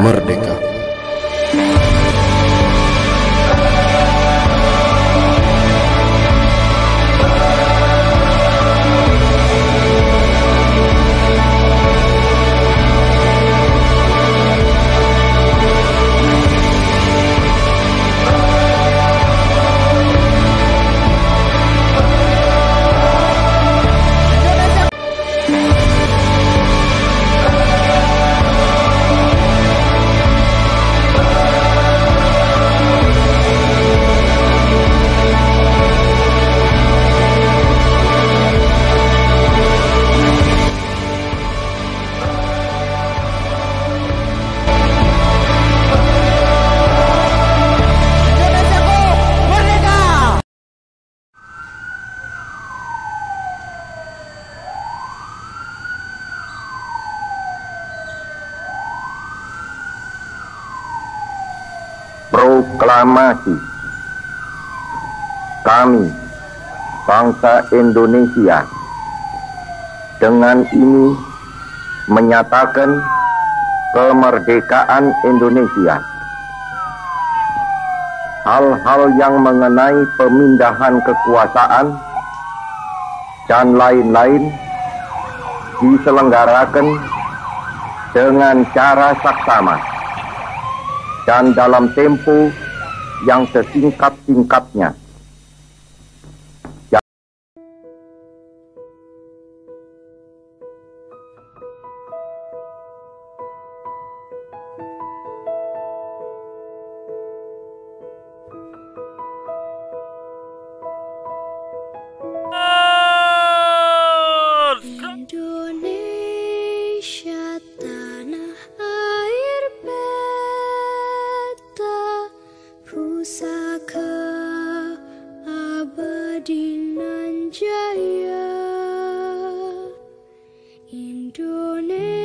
Merdeka. Proklamasi. Kami, bangsa Indonesia, dengan ini menyatakan kemerdekaan Indonesia. Hal-hal yang mengenai pemindahan kekuasaan dan lain-lain diselenggarakan dengan cara saksama dan dalam tempo yang sesingkat-singkatnya. Indonesia tanah air beta, pusaka abadi nan jaya. Indonesia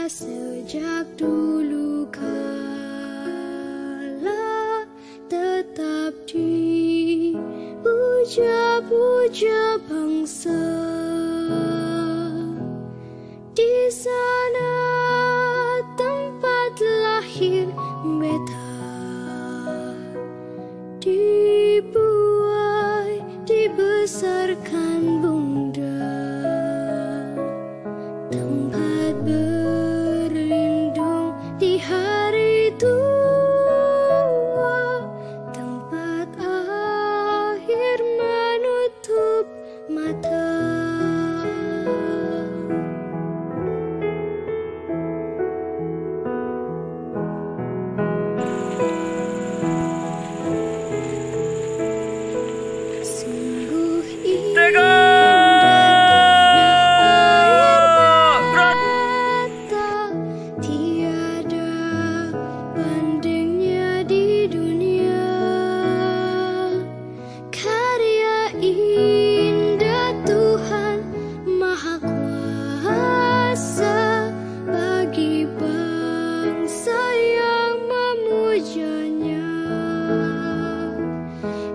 sejak dulu kala tetap dipuja-puja bangsa. Di sana tempat lahir beta, dibuai, dibesarkan bunda, tempat berlindung di hari tua, tempat akhir menutup mata.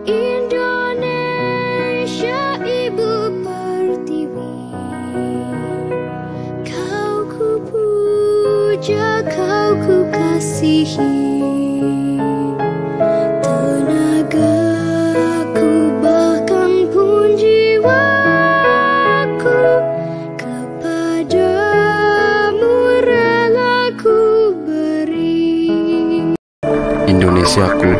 Indonesia ibu pertiwi, kau ku puja, kau ku kasihi, tenagaku bahkan pun jiwaku kepadamu rela ku beri. Indonesiaku,